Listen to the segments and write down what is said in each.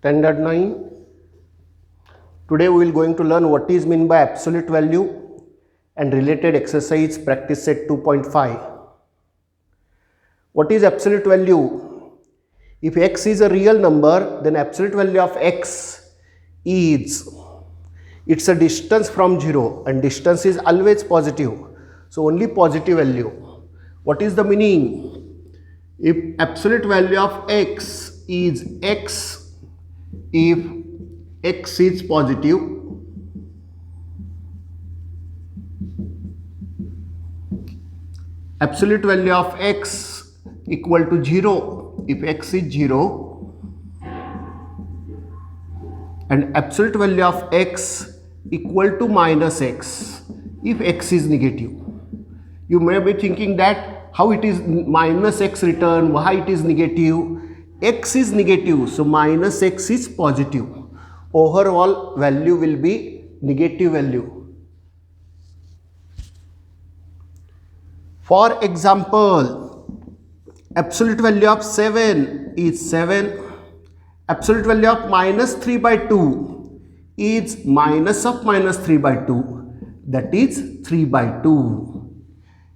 Standard 9. Today we will going to learn what is meant by absolute value and related exercise practice set 2.5. What is absolute value? If x is a real number, then absolute value of x is, it's a distance from 0 and distance is always positive. So only positive value. What is the meaning? If absolute value of x is x, if x is positive, absolute value of x equal to 0 if x is 0, and absolute value of x equal to minus x if x is negative. You may be thinking that how it is minus x return, why it is negative? X is negative, so minus x is positive. Overall value will be negative value. For example, absolute value of 7 is 7. Absolute value of minus 3 by 2 is minus of minus 3 by 2. That is 3 by 2.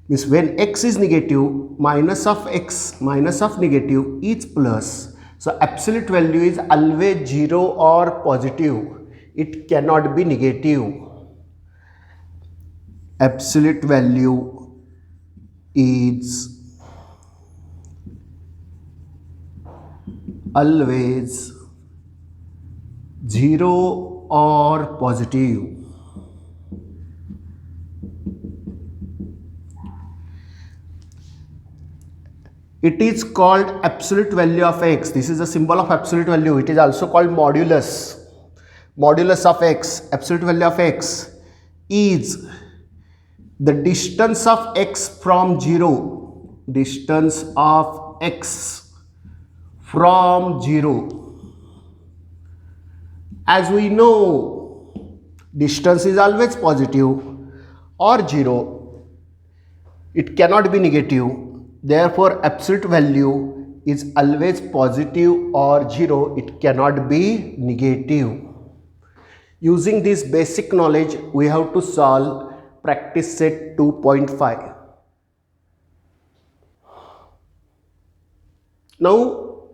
Means when x is negative, minus of x minus of negative is plus. So absolute value is always 0 or positive. It cannot be negative. Absolute value is always 0 or positive. It is called absolute value of x. This is a symbol of absolute value. It is also called modulus. Modulus of x, absolute value of x is the distance of x from 0. Distance of x from 0. As we know, distance is always positive or 0. It cannot be negative. Therefore, absolute value is always positive or 0. It cannot be negative. Using this basic knowledge, we have to solve practice set 2.5. Now,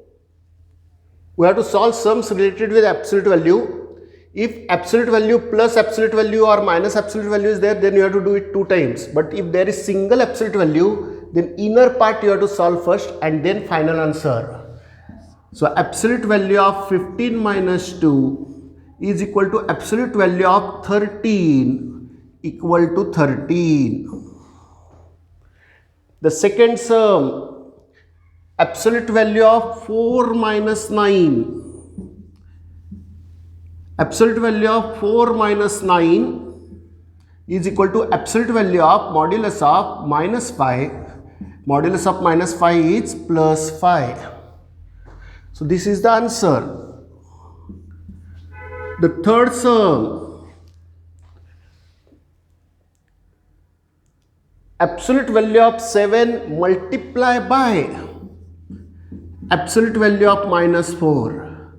we have to solve sums related with absolute value. If absolute value plus absolute value or minus absolute value is there, then you have to do it 2 times. But if there is single absolute value, then inner part you have to solve first and then final answer. So absolute value of 15 minus 2 is equal to absolute value of 13 equal to 13. The second sum, absolute value of 4 minus 9. Absolute value of 4 minus 9 is equal to absolute value of modulus of minus 5. Modulus of minus 5 is plus 5. So this is the answer. The third sum, absolute value of 7 multiplied by absolute value of minus 4.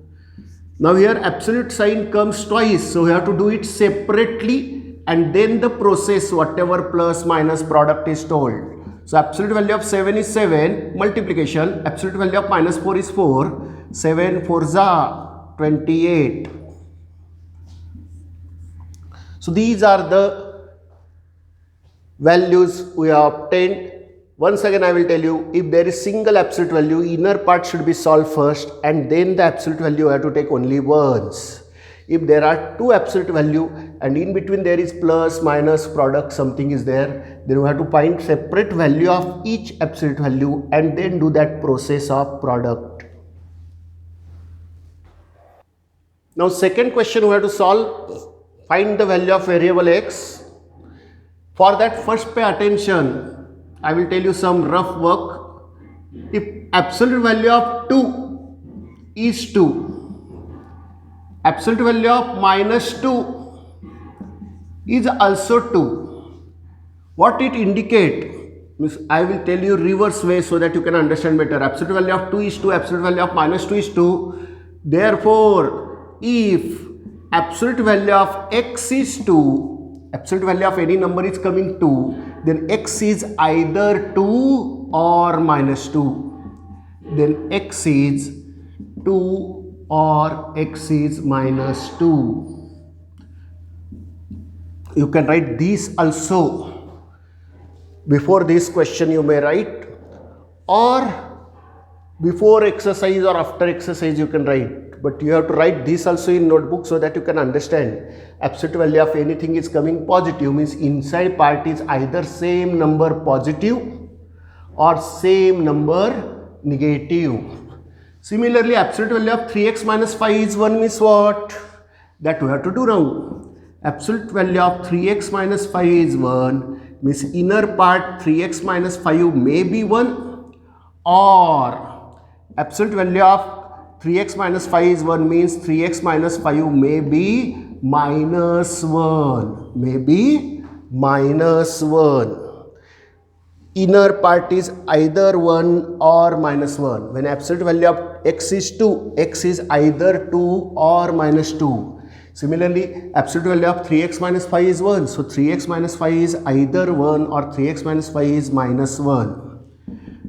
Now here absolute sign comes twice, so we have to do it separately and then the process whatever plus minus product is told. So absolute value of 7 is 7 multiplication, absolute value of minus 4 is 4, 7 4s are 28. So these are the values we have obtained. Once again I will tell you, if there is single absolute value, inner part should be solved first and then the absolute value you have to take only once. If there are 2 absolute value and in between there is plus, minus, product, something is there, then we have to find separate value of each absolute value and then do that process of product. Now second question we have to solve, find the value of variable x. For that first pay attention, I will tell you some rough work. If absolute value of 2 is 2, absolute value of minus 2 is also 2. What it indicate? I will tell you reverse way so that you can understand better. Absolute value of 2 is 2, absolute value of minus 2 is 2. Therefore, if absolute value of x is 2, absolute value of any number is coming 2, then x is either 2 or minus 2. Then x is 2 or x is minus 2. You can write these also. Before this question you may write, or before exercise or after exercise you can write, but you have to write this also in notebook so that you can understand. Absolute value of anything is coming positive means inside part is either same number positive or same number negative. Similarly, absolute value of 3x minus 5 is 1 means what? That we have to do now. Absolute value of 3x minus 5 is 1 means inner part 3x minus 5 may be 1, or absolute value of 3x minus 5 is 1 means 3x minus 5 may be minus 1. May be minus 1. Inner part is either 1 or minus 1. When absolute value of x is 2, x is either 2 or minus 2. Similarly, absolute value of 3x minus 5 is 1. So 3x minus 5 is either 1 or 3x minus 5 is minus 1.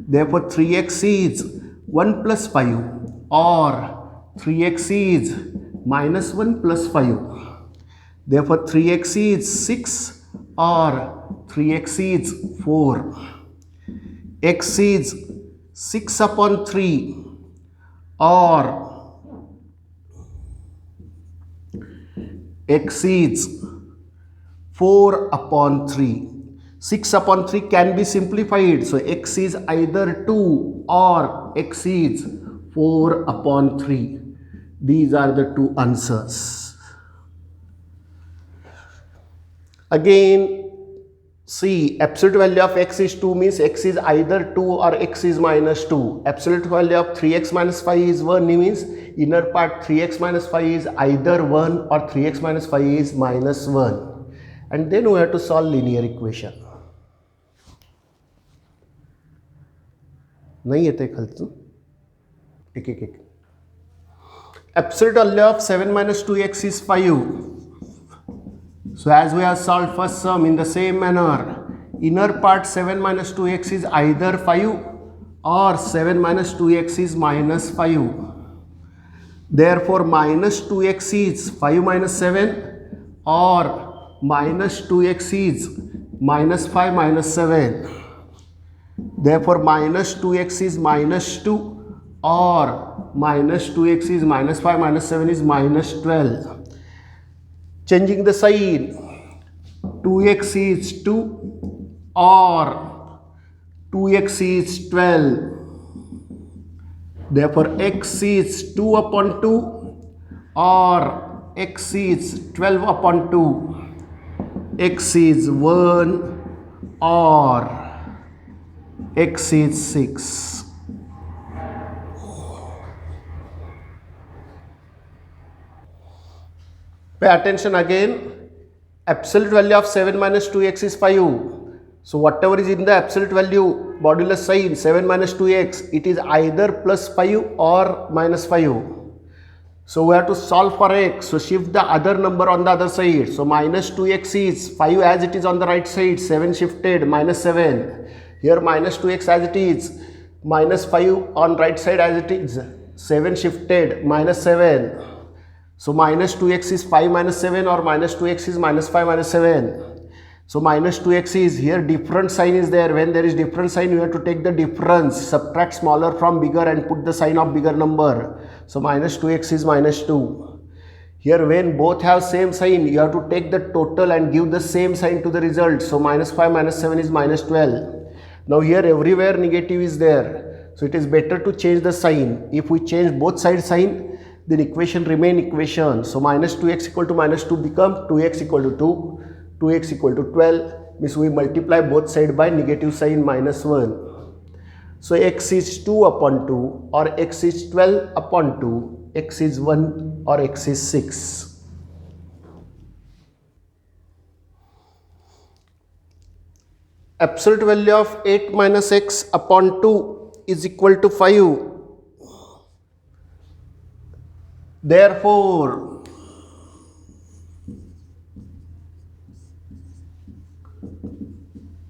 Therefore, 3x is 1 plus 5 or 3x is minus 1 plus 5. Therefore, 3x is 6 or 3x is 4. X is 6 upon 3 or x is 4 upon 3. 6 upon 3 can be simplified. So, x is either 2 or x is 4 upon 3. These are the two answers. Again, see, absolute value of x is 2 means x is either 2 or x is minus 2. Absolute value of 3x minus 5 is 1 means inner part 3x minus 5 is either 1 or 3x minus 5 is minus 1. And then we have to solve linear equation. नहीं येते खालचं एक एक एक. Absolute value of 7 minus 2x is 5. So as we have solved first sum in the same manner, inner part 7 minus 2x is either 5 or 7 minus 2x is minus 5. Therefore, minus 2x is 5 minus 7 or minus 2x is minus 5 minus 7. Therefore, minus 2x is minus 2 or minus 2x is minus 5 minus 7 is minus 12. Changing the sign, 2x is 2 or 2x is 12. Therefore, x is 2 upon 2 or x is 12 upon 2. X is 1 or x is 6. Pay attention again. Absolute value of 7 minus 2x is 5. So whatever is in the absolute value, modulus sign 7 minus 2x, it is either plus 5 or minus 5. So we have to solve for x. So shift the other number on the other side. So minus 2x is 5 as it is on the right side, 7 shifted, minus 7. Here minus 2x as it is, minus 5 on right side as it is, 7 shifted, minus 7. So minus 2x is 5 minus 7 or minus 2x is minus 5 minus 7. So minus 2x is here, different sign is there. When there is different sign, you have to take the difference, subtract smaller from bigger and put the sign of bigger number. So minus 2x is minus 2. Here when both have same sign, you have to take the total and give the same sign to the result. So minus 5 minus 7 is minus 12. Now here everywhere negative is there. So it is better to change the sign. If we change both side sign, then equation remain equation. So minus 2x equal to minus 2 become 2x equal to 2. 2x equal to 12 means we multiply both side by negative sign minus 1. So x is 2 upon 2 or x is 12 upon 2, x is 1 or x is 6. Absolute value of 8 minus x upon 2 is equal to 5. Therefore,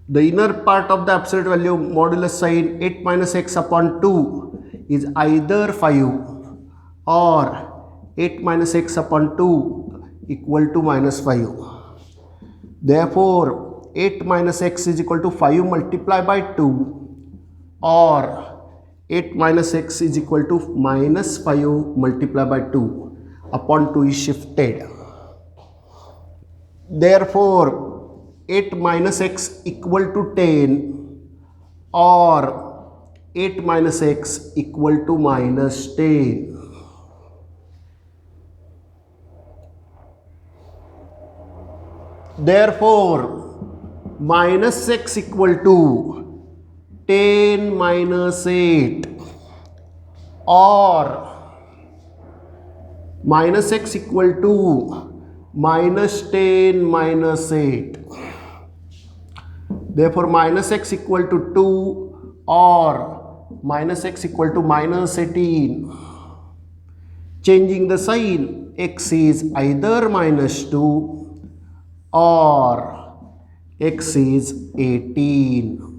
the inner part of the absolute value modulus sign 8 minus x upon 2 is either 5 or 8 minus x upon 2 equal to minus 5. Therefore, 8 minus x is equal to 5 multiplied by 2 or 8 minus x is equal to minus 5 multiplied by 2 upon 2 is shifted. Therefore, 8 minus x equal to 10 or 8 minus x equal to minus 10. Therefore, minus x equal to 10 minus 8 or minus x equal to minus 10 minus 8. Therefore, minus x equal to 2 or minus x equal to minus 18. Changing the sign, x is either minus 2 or x is 18.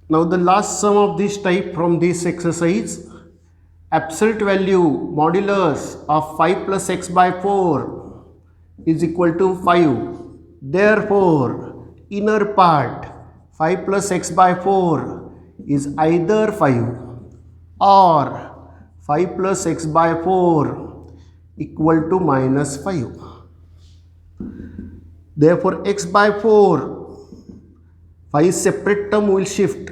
Now the last sum of this type from this exercise, absolute value modulus of 5 plus x by 4 is equal to 5. Therefore, inner part 5 plus x by 4 is either 5 or 5 plus x by 4 equal to minus 5. Therefore, x by 4, 5 separate term will shift.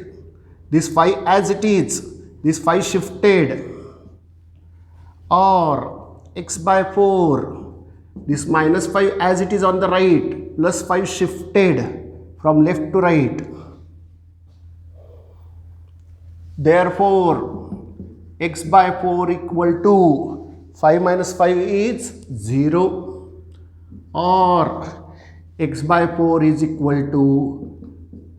This 5 as it is, this 5 shifted, or x by 4, this minus 5 as it is on the right, plus 5 shifted from left to right. Therefore, x by 4 equal to 5 minus 5 is 0 or x by 4 is equal to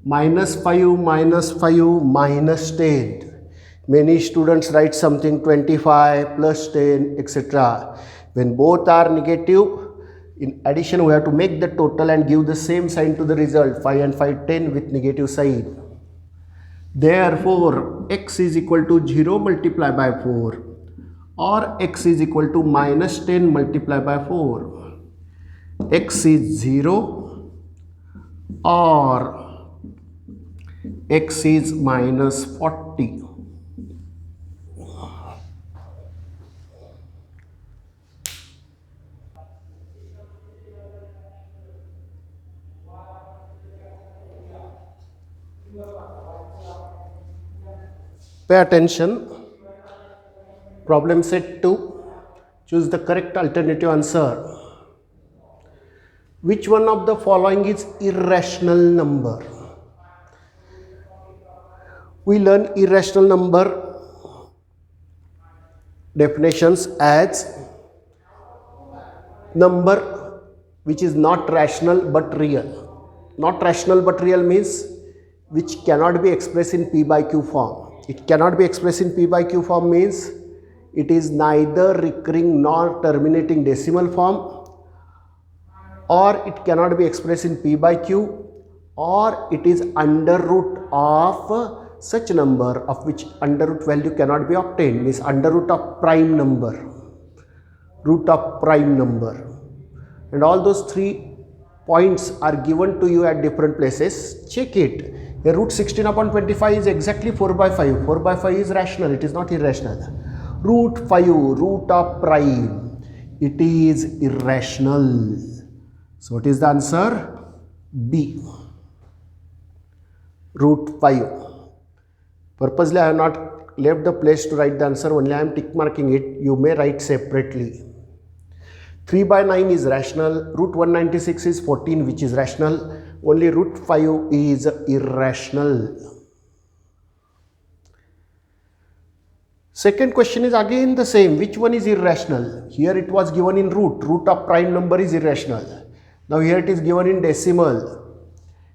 minus 5 minus 5 minus 10. Many students write something 25 plus 10 etc. When both are negative, in addition we have to make the total and give the same sign to the result, 5 and 5 10 with negative sign. Therefore, x is equal to 0 multiplied by 4 or x is equal to minus 10 multiplied by 4. X is 0 or x is minus 40. Pay attention. Problem set 2. Choose the correct alternative answer. Which one of the following is irrational number? We learn irrational number definitions as number which is not rational but real. Not rational but real means which cannot be expressed in p by q form. It cannot be expressed in p by q form means it is neither recurring nor terminating decimal form, or it cannot be expressed in p by q, or it is under root of such number of which under root value cannot be obtained, means under root of prime number, root of prime number. And all those 3 points are given to you at different places. Check it. A root 16 upon 25 is exactly 4 by 5. 4 by 5 is rational, it is not irrational. Root 5, root of prime, it is irrational. So what is the answer? B. Root 5. Purposely I have not left the place to write the answer, only I am tick marking it. You may write separately. 3 by 9 is rational, root 196 is 14 which is rational, only root 5 is irrational. Second question is again the same, which one is irrational? Here it was given in root, root of prime number is irrational. Now here it is given in decimal.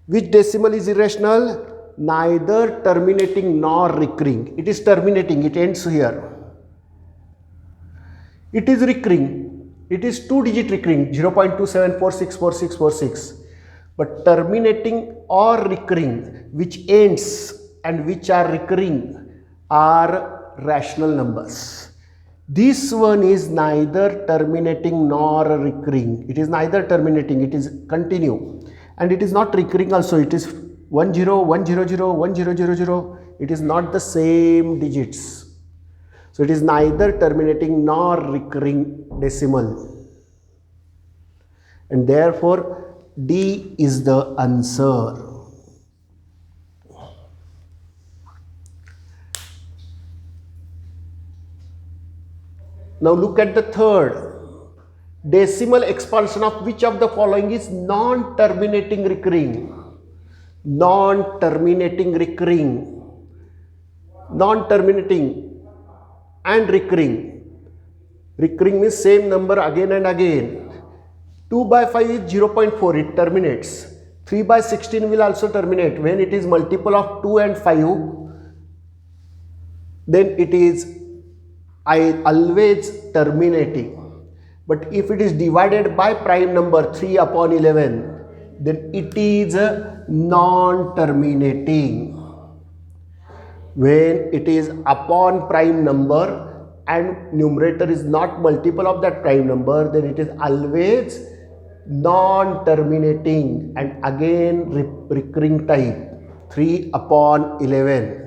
Which decimal is irrational? Neither terminating nor recurring. It is terminating, it ends here. It is recurring. It is 2-digit recurring, 0.27464646. But terminating or recurring, which ends and which are recurring, are rational numbers. This one is neither terminating nor recurring. It is neither terminating, it is continue. And it is not recurring also. It is 1 0 1 0 0 1 0 0 0. It is not the same digits. So it is neither terminating nor recurring decimal. And therefore D is the answer. Now look at the third. Decimal expansion of which of the following is non-terminating recurring? Non-terminating recurring. Non-terminating and recurring. Recurring means same number again and again. 2 by 5 is 0.4, it terminates. 3 by 16 will also terminate. When it is multiple of 2 and 5, then it is always terminating. But if it is divided by prime number 3 upon 11, then it is non-terminating. When it is upon prime number and numerator is not multiple of that prime number, then it is always non-terminating and again recurring type, 3 upon 11.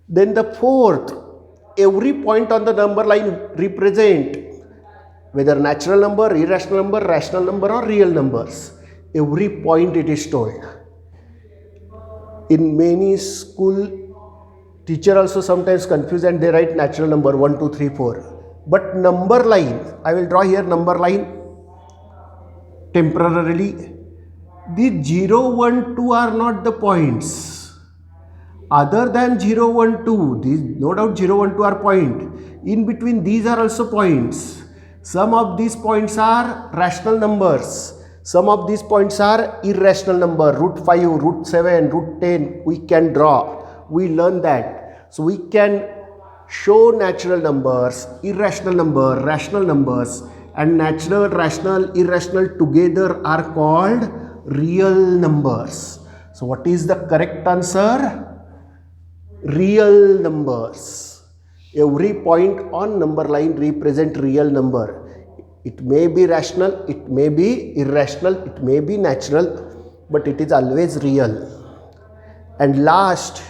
Then the fourth, every point on the number line represent whether natural number, irrational number, rational number or real numbers. Every point it is told. In many school, teacher also sometimes confuse and they write natural number 1, 2, 3, 4. But number line, I will draw here number line temporarily. The 0, 1, 2 are not the points. Other than 0, 1, 2, these no doubt 0, 1, 2 are point. In between these are also points. Some of these points are rational numbers. Some of these points are irrational number. Root 5, root 7, root 10 we can draw. We learn that. So we can show natural numbers, irrational number, rational numbers, and natural, rational, irrational together are called real numbers. So what is the correct answer? Real numbers. Every point on number line represent real number. It may be rational, it may be irrational, it may be natural, but it is always real. And last,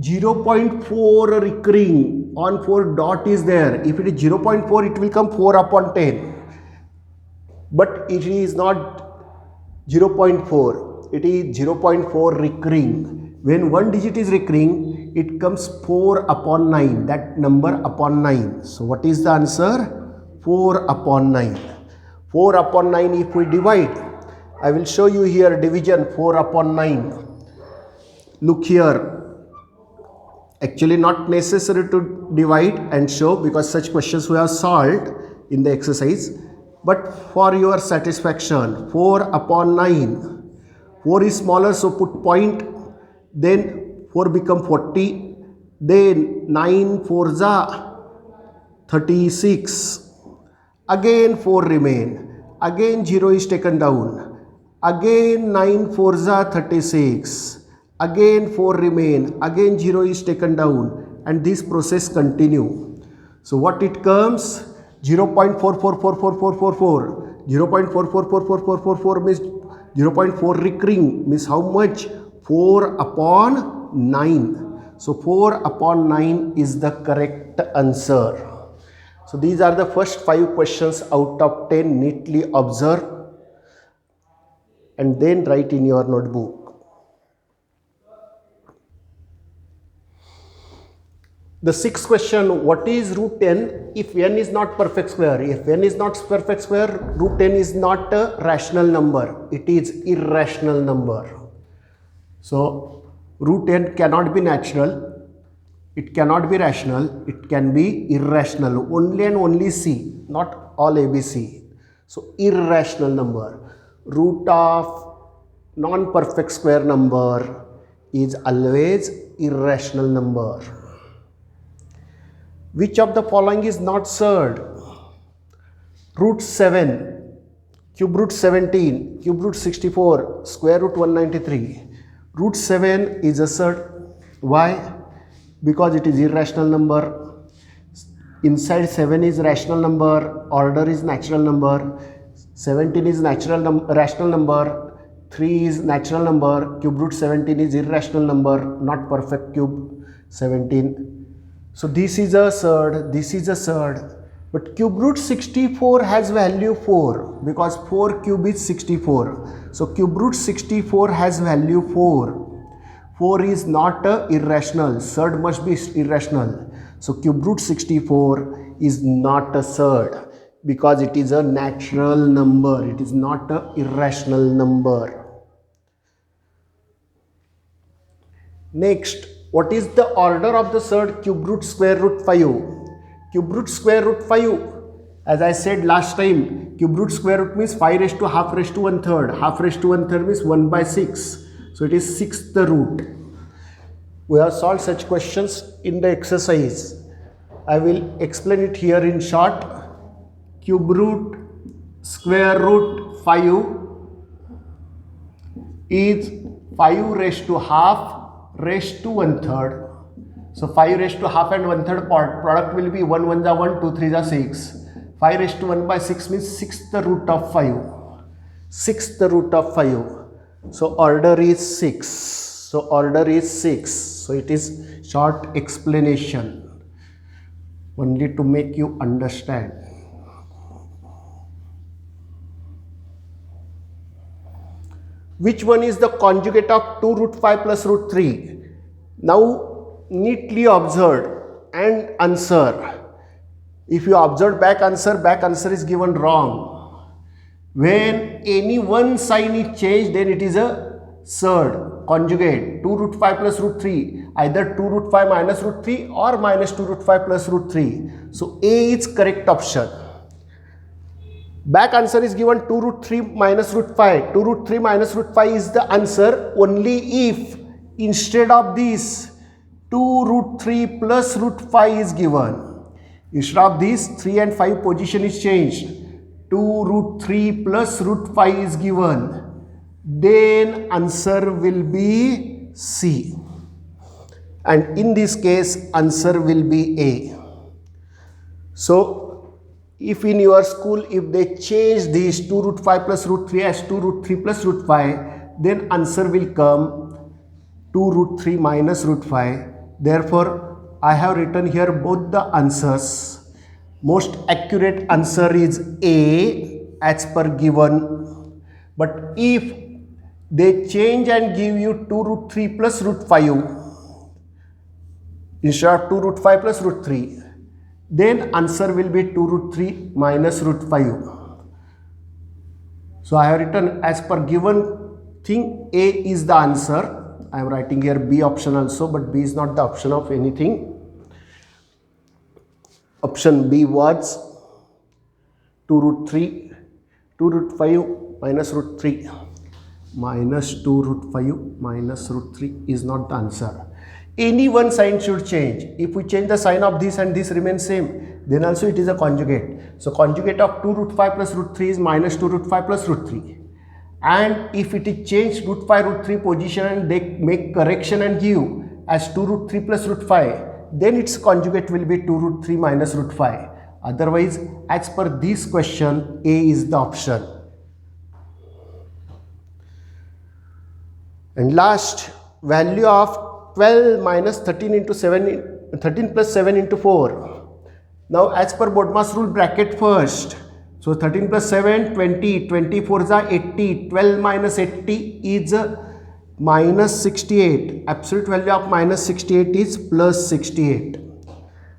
0.4 recurring on 4 dot is there. If it is 0.4, it will come 4 upon 10. But it is not 0.4. It is 0.4 recurring. When one digit is recurring, it comes 4 upon 9. That number upon 9. So what is the answer? 4 upon 9. 4 upon 9 if we divide. I will show you here division 4 upon 9. Look here. Actually not necessary to divide and show because such questions we have solved in the exercise. But for your satisfaction, 4 upon 9. 4 is smaller, so put point. Then 4 become 40. Then 9 4 za 36. Again 4 remain. Again 0 is taken down. Again 9 4 za 36. Again 4 remain. Again 0 is taken down. And this process continue. So what it comes? 0.444444. 0.444444 means 0.4 recurring means how much? 4 upon 9. So 4 upon 9 is the correct answer. So these are the first 5 questions out of 10. Neatly observe and then write in your notebook. The sixth question, what is root n if n is not perfect square? If n is not perfect square, root n is not a rational number. It is irrational number. So root n cannot be natural. It cannot be rational. It can be irrational. Only and only C, not all ABC. So irrational number. root of non-perfect square number is always irrational number. Which of the following is not surd? Root 7, cube root 17, cube root 64, square root 193. Root 7 is a surd. Why? Because it is irrational number. Inside 7 is rational number, order is natural number, 17 is rational number, 3 is natural number, cube root 17 is irrational number, not perfect cube 17. So this is a surd, this is a surd. But cube root 64 has value 4 because 4 cube is 64. So cube root 64 has value 4. 4 is not irrational, surd must be irrational. So cube root 64 is not a surd because it is a natural number, it is not a irrational number. Next, what is the order of the surd cube root square root 5? Cube root square root 5, as I said last time, cube root square root means 5 raised to half raised to 1/3. Half raised to 1/3 means 1/6. So it is 6th root. We have solved such questions in the exercise. I will explain it here in short. Cube root square root 5 is 5 raised to half raised to 1/3. So 5 raised to half and 1/3 product will be 1 1 1, 2 3 6. 5 raised to 1/6 means 6th root of 5. 6th root of 5. So order is 6. So order is 6. So it is short explanation only to make you understand. Which one is the conjugate of 2 root 5 plus root 3? Now neatly observe and answer. If you observe back answer is given wrong. When any one sign is changed, then it is a surd conjugate. 2 root 5 plus root 3, either 2 root 5 minus root 3 or minus 2 root 5 plus root 3. So A is correct option. Back answer is given 2 root 3 minus root 5. 2 root 3 minus root 5 is the answer only if instead of this 2 root 3 plus root 5 is given. Instead of this 3 and 5 position is changed. 2 root 3 plus root 5 is given. Then answer will be C. And in this case answer will be A. So if in your school, if they change this 2 root 5 plus root 3 as 2 root 3 plus root 5, then answer will come 2 root 3 minus root 5. Therefore, I have written here both the answers. Most accurate answer is A as per given. But if they change and give you 2 root 3 plus root 5 instead of 2 root 5 plus root 3, then answer will be 2 root 3 minus root 5. So I have written as per given thing, A is the answer. I am writing here B option also, but B is not the option of anything. Option B was 2 root 3, 2 root 5 minus root 3. Minus 2 root 5 minus root 3 is not the answer. Any one sign should change. If we change the sign of this and this remains same, then also it is a conjugate. So conjugate of 2 root 5 plus root 3 is minus 2 root 5 plus root 3. And if it is changed root 5 root 3 position and they make correction and give as 2 root 3 plus root 5, then its conjugate will be 2 root 3 minus root 5. Otherwise, as per this question, A is the option. And last, value of 12 minus 13 into 7, 13 plus 7 into 4. Now as per BODMAS rule, bracket first. So 13 plus 7, 20, 24 is 80, 12 minus 80 is minus 68. Absolute value of minus 68 is plus 68.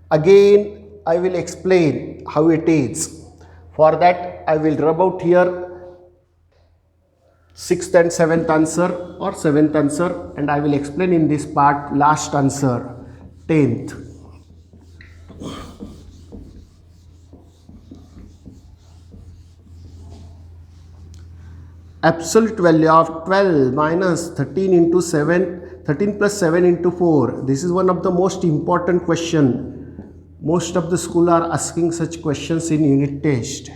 Again, I will explain how it is. For that, I will rub out here 6th and 7th answer or 7th answer, and I will explain in this part last answer, 10th. absolute value of 12 minus 13 into 7, 13 plus 7 into 4. This is one of the most important question. Most of the school are asking such questions in unit test.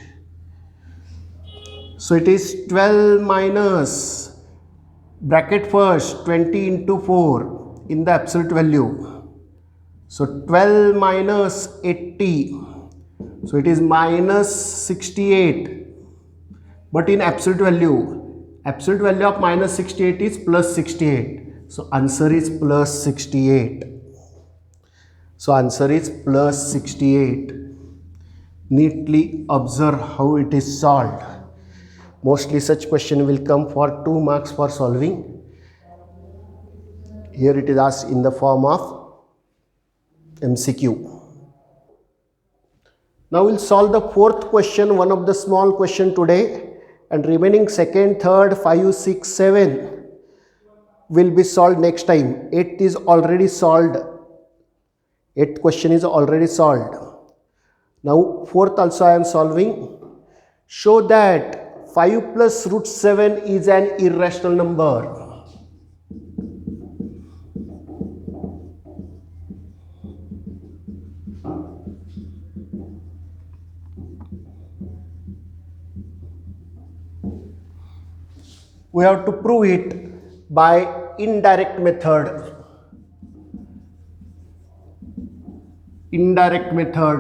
So it is 12 minus bracket first 20 into 4 in the absolute value. So 12 minus 80. So it is minus 68. But in absolute value of minus 68 is plus 68. So answer is plus 68. So answer is plus 68. Neatly observe how it is solved. Mostly such question will come for 2 marks for solving. Here it is asked in the form of MCQ. Now we'll solve the fourth question, one of the small question today, and remaining second, third, 5, 6, 7 will be solved next time. 8 is already solved. 8th question is already solved. Now fourth also I am solving. Show that 5 plus root 7 is an irrational number. We have to prove it by indirect method. Indirect method,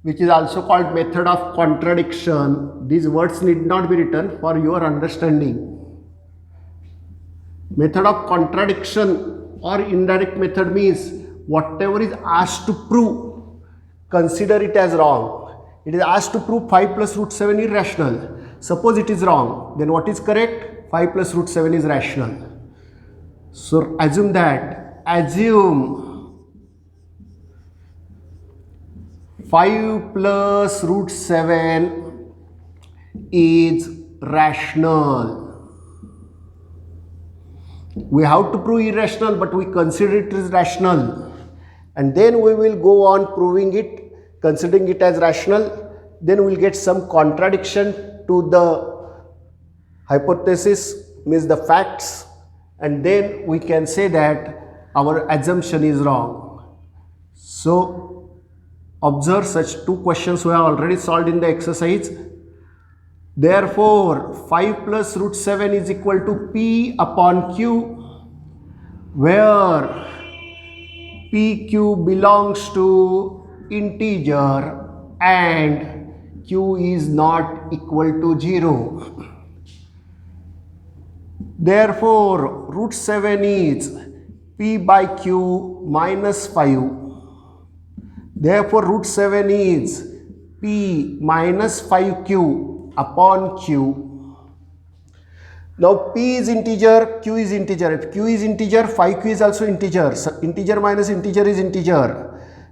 which is also called method of contradiction. These words need not be written for your understanding. Method of contradiction or indirect method means whatever is asked to prove, consider it as wrong. It is asked to prove 5 plus root 7 is rational. Suppose it is wrong, then what is correct? 5 plus root 7 is rational. So assume 5 plus root 7 is rational. We have to prove irrational, but we consider it as rational. And then we will go on proving it, considering it as rational. Then we will get some contradiction to the hypothesis, means the facts, and then we can say that our assumption is wrong. So observe such 2 questions we have already solved in the exercise. Therefore 5 plus root 7 is equal to P upon Q, where PQ belongs to integer and Q is not equal to 0. Therefore root 7 is P by Q minus 5. Therefore root 7 is P minus 5Q upon Q. Now P is integer, Q is integer. If Q is integer, 5Q is also integer. So integer minus integer is integer.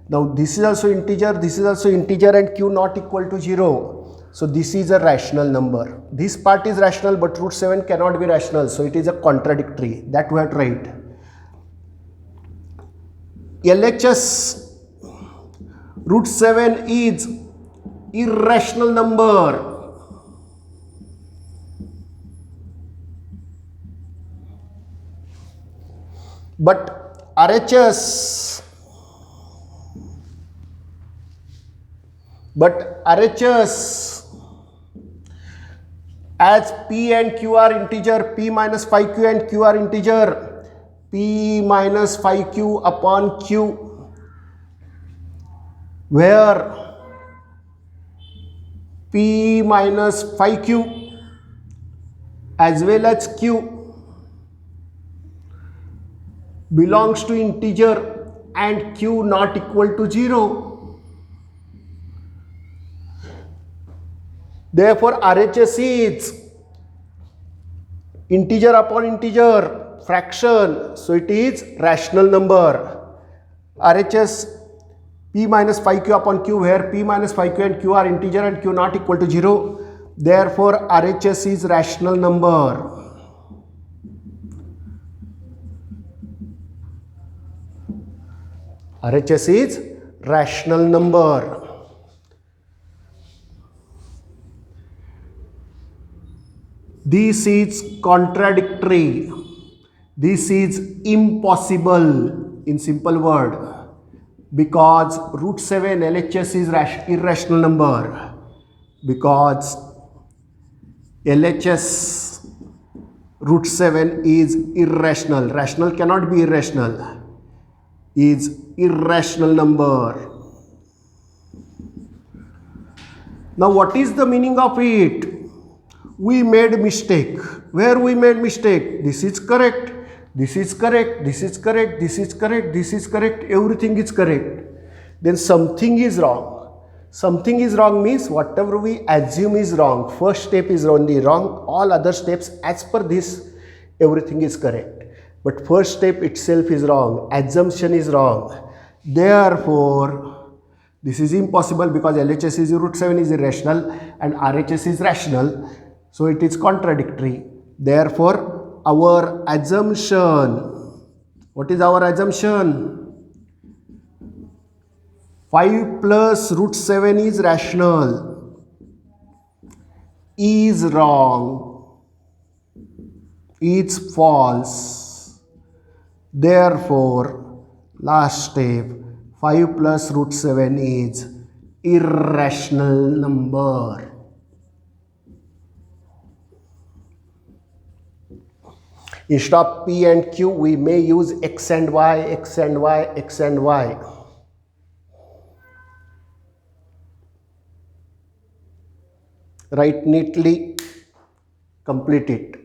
Now this is also integer, this is also integer, and Q not equal to 0. So this is a rational number. This part is rational, but root 7 cannot be rational. So it is a contradictory. That we have to write. LHS root 7 is irrational number. But RHS as P and Q are integer, P minus 5Q and Q are integer, P minus 5Q upon Q, where P minus 5Q as well as Q belongs to integer and Q not equal to 0. Therefore RHS is integer upon integer fraction, so it is rational number. RHS P minus 5Q upon Q, where P minus 5Q and Q are integer and Q not equal to 0. Therefore RHS is rational number. RHS is rational number. This is contradictory. This is impossible in simple word, because root 7 LHS is irrational number, because LHS root 7 is irrational. Rational cannot be irrational, is irrational number. Now what is the meaning of it? We made mistake. Where we made mistake? This is correct, this is correct, this is correct, this is correct, this is correct, everything is correct. Then something is wrong. Something is wrong means whatever we assume is wrong. First step is only wrong. All other steps as per this, everything is correct. But first step itself is wrong. Assumption is wrong. Therefore, this is impossible, because LHS is root 7 is irrational and RHS is rational. So it is contradictory. Therefore, our assumption, what is our assumption? 5 plus root 7 is rational, is wrong, it's false. Therefore, last step, 5 plus root 7 is irrational number. Instead of P and Q, we may use X and Y, X and Y, X and Y. Write neatly, complete it.